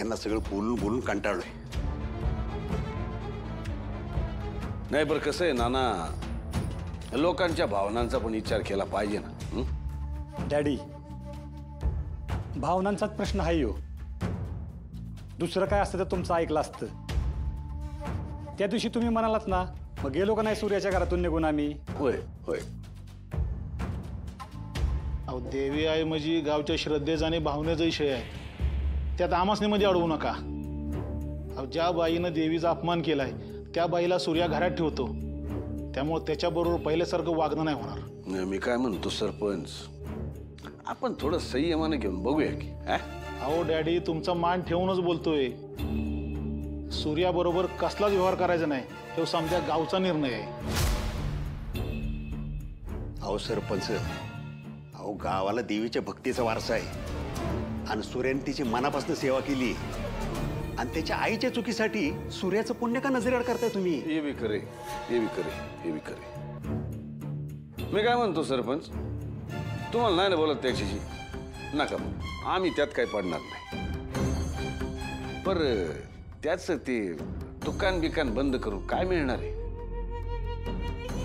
यांना सगळं बोलून बोलून कंटाळलोय. नाही बरं कसं आहे नाना, लोकांच्या भावनांचा पण विचार केला पाहिजे ना. डॅडी, भावनांचाच प्रश्न आहे हो. दुसरं काय असतं तर तुमचं ऐकलं असतं. त्या दिवशी तुम्ही म्हणालात ना, मग गेलो का नाही सूर्याच्या घरातून निघून आम्ही. होय होय. अहो देवी आहे म्हणजे गावच्या श्रद्धेचा आणि भावनेचा विषय आहे. त्यात आमासने मध्ये अडवू नका. अहो ज्या बाईनं देवीचा अपमान केलाय त्या बाईला सूर्या घरात ठेवतो. त्यामुळे त्याच्याबरोबर पहिल्यासारखं वागणं नाही होणार. मी काय म्हणतो सरपंच, आपण थोडं संयमाने घेऊन बघूया की. अहो डॅडी, तुमचा मान ठेवूनच बोलतोय. सूर्याबरोबर कसलाच व्यवहार करायचा नाही, तो समजा गावचा निर्णय आहे. अहो सरपंच, अहो गावाला देवीच्या भक्तीचा वारसा आहे आणि सूर्याने तिची मनापासून सेवा केली आणि त्याच्या आईच्या चुकीसाठी सूर्याचं पुण्य का नजरेआड करताय तुम्ही? हे बी खरे, हे बी खरे, हे बी खरे. मी काय म्हणतो सरपंच, तुम्हाला नाही ना बोलत त्याच्याशी, नका मग, आम्ही त्यात काही पडणार नाही. पर त्याच ते दुकान बिकान बंद करून काय मिळणार आहे?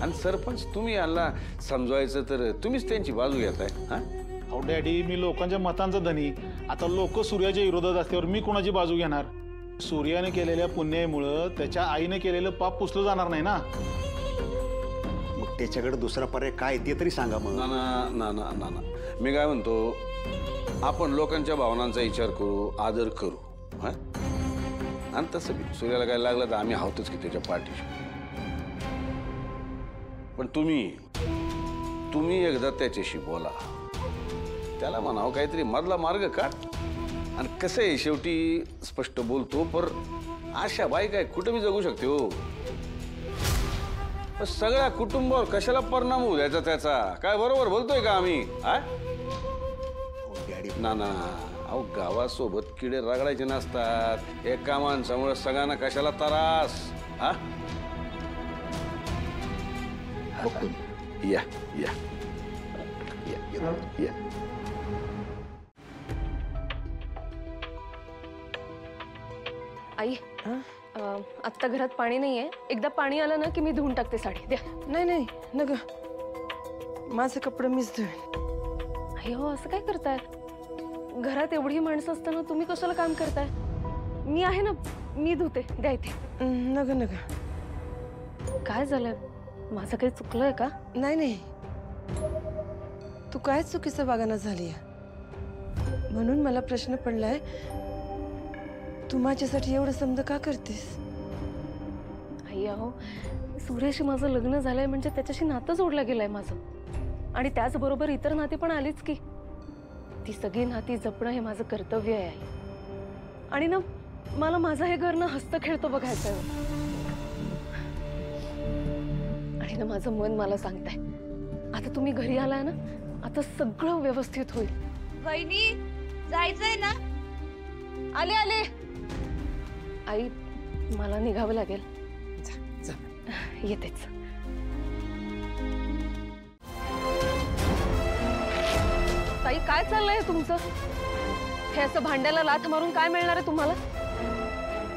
आणि सरपंच तुम्ही यांना समजवायचं तर तुम्हीच त्यांची बाजू घेताय. अहो डॅडी, मी लोकांच्या मतांचा धनी. आता लोक सूर्याच्या विरोधात असल्यावर मी कोणाची बाजू घेणार? सूर्याने केलेल्या पुण्यामुळं त्याच्या आईने केलेलं पाप पुसलं जाणार नाही ना. मग त्याच्याकडे दुसरा पर्याय काय ते तरी सांगा मग. ना ना ना ना ना, मी काय म्हणतो, आपण लोकांच्या भावनांचा विचार करू, आदर करू. आणि तसं बी सूर्याला काय लागलं तर आम्ही आहोतच की त्याच्या पाठीशी. पण तुम्ही एकदा त्याच्याशी बोला, त्याला म्हणावं काहीतरी मधला मार्ग काढ. आणि कसं आहे, शेवटी स्पष्ट बोलतो, पर अशा बाई काय कुठं बी जगू शकते हो. सगळ्या कुटुंबावर कशाला परिणाम होऊ द्यायचा त्याचा? काय बरोबर बोलतोय का आम्ही? ना ना, अहो गावासोबत किडे रगडायचे नसतात. एका माणसामुळे सगळ्यांना कशाला त्रास? या या या या. आई, आत्ता घरात पाणी नाहीये. एकदा पाणी आलं ना की मी धुवून टाकते साडी. द्या. नाही नाही नग, माझे कपडे मीच धुईन. आई हो, असं काय करताय? घरात एवढी माणसं असताना तुम्ही कशाला काम करताय? मी आहे ना, मी धुते. द्या इथे. नग नग. काय झालंय? माझं काही चुकलंय का? नाही नाही, तू काय चुकीचं वागणं झाली म्हणून मला प्रश्न पडलाय, तू माझ्यासाठी एवढं समज का करतेस? आई अहो, सूर्याशी माझं लग्न झालंय म्हणजे त्याच्याशी नातं जोडलं गेलंय माझं. आणि त्याचबरोबर इतर नाती पण आलीच की. ती सगळी नाती जपणं हे माझं कर्तव्य आहे. आणि ना, मला माझं हे घर ना हस्त खेळतो बघायचंय. आणि ना, माझं मन मला सांगताय, आता तुम्ही घरी आलाय ना, आता सगळं व्यवस्थित होईल. वहिनी, जायचंय ना? आले आले. आई, मला निघावं लागेल. येतेच. ताई, काय चाललंय तुमचं? हे असं भांड्याला लाथ मारून काय मिळणार आहे तुम्हाला?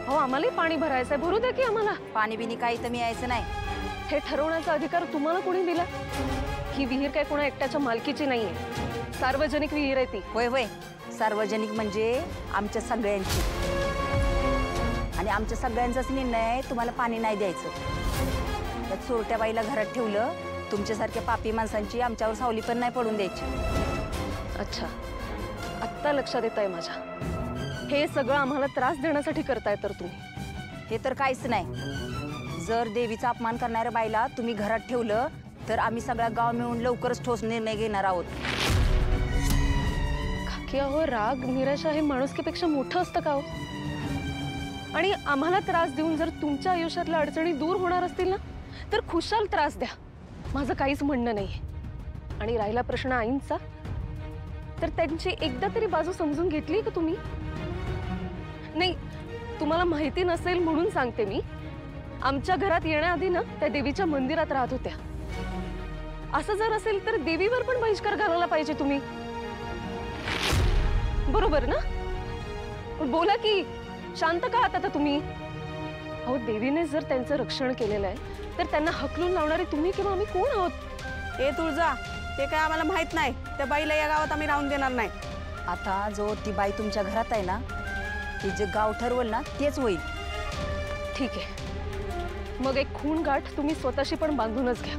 हो, आम्हालाही पाणी भरायचंय, भरू द्या की आम्हाला. पाणी बिनी काही तर मी यायचं नाही. हे ठरवण्याचा अधिकार तुम्हाला कोणी दिला? ही विहीर काय कोणा एकट्याच्या मालकीची नाहीये, सार्वजनिक विहीर आहे ती. होय होय, सार्वजनिक म्हणजे आमच्या सगळ्यांची. आणि आमच्या सगळ्यांचाच निर्णय आहे तुम्हाला पाणी नाही द्यायचं. त्यात चोरट्या बाईला घरात ठेवलं, तुमच्यासारख्या पापी माणसांची आमच्यावर सावली पण नाही पडून द्यायची. अच्छा, आत्ता लक्षात येत आहे माझ्या. हे सगळं आम्हाला त्रास देण्यासाठी करताय तर तुम्ही? हे तर काहीच नाही. जर देवीचा अपमान करणाऱ्या बाईला तुम्ही घरात ठेवलं तर आम्ही सगळा गाव मिळून लवकरच ठोस निर्णय घेणार आहोत. काकी अहो, राग निराशा हे माणुसकीपेक्षा मोठं असतं का हो? आणि आम्हाला त्रास देऊन जर तुमच्या आयुष्यातल्या अडचणी दूर होणार असतील ना, तर खुशाल त्रास द्या, माझं काहीच म्हणणं नाहीये. आणि राहिला प्रश्न आईंचा, तर त्यांची एकदा तरी बाजू समजून घेतली का तुम्ही? नाही, तुम्हाला माहिती नसेल म्हणून सांगते मी. आमच्या घरात येण्याआधी ना त्या देवीच्या मंदिरात राहत होत्या. असं जर असेल तर देवीवर पण बहिष्कार घालायला पाहिजे तुम्ही, बरोबर ना? बोला की. शांत का आहात आता तुम्ही? अहो, देवीने जर त्यांचं रक्षण केलेलं आहे तर त्यांना हकलून लावणारे तुम्ही किंवा आम्ही कोण आहोत? ए तुळजा, ते काय आम्हाला माहित नाही. त्या बाईला या गावात आम्ही राहून देणार नाही. आता जो ती बाई तुमच्या घरात आहे ना, ती जे गाव ठरवल ना तेच होईल. ठीक आहे, मग एक खून गाठ तुम्ही स्वतःशी पण बांधूनच घ्या.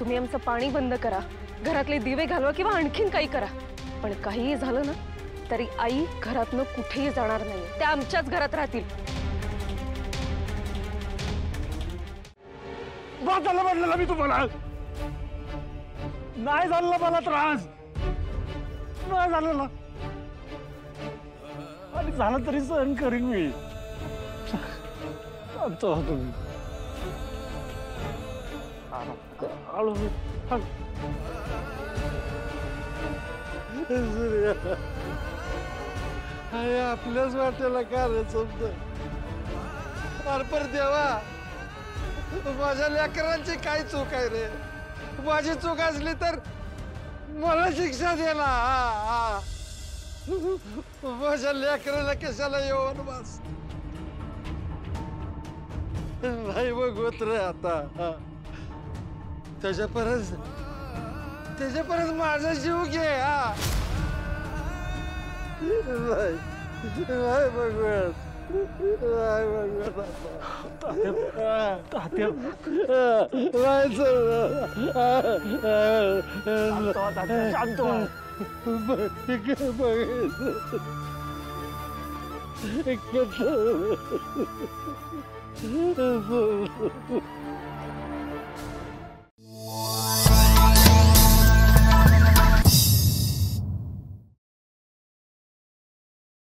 तुम्ही आमचं पाणी बंद करा, घरातले दिवे घालवा किंवा आणखीन काही करा, पण काहीही झालं ना तरी आई घरातनं कुठेही जाणार नाही. त्या आमच्याच घरात राहतील. वाचायला म्हटलं मी तुम्हाला, नाही झालेला मला त्रास, नाही झालेला, आणि झालं तरी सहन करीन मी. शांत व्हा तुम्ही. आपल्याच वाटेला का रे समज. पर देवा, माझ्या लेकरांची काय चूक आहे रे? माझी चूक असली तर मला शिक्षा दे ना. माझ्या लेकराला कशाला येऊन बस नाही बघत रे आता. त्याच्यापर्यंत माझा जीव घे. नाही बघत, नाही बघत शांत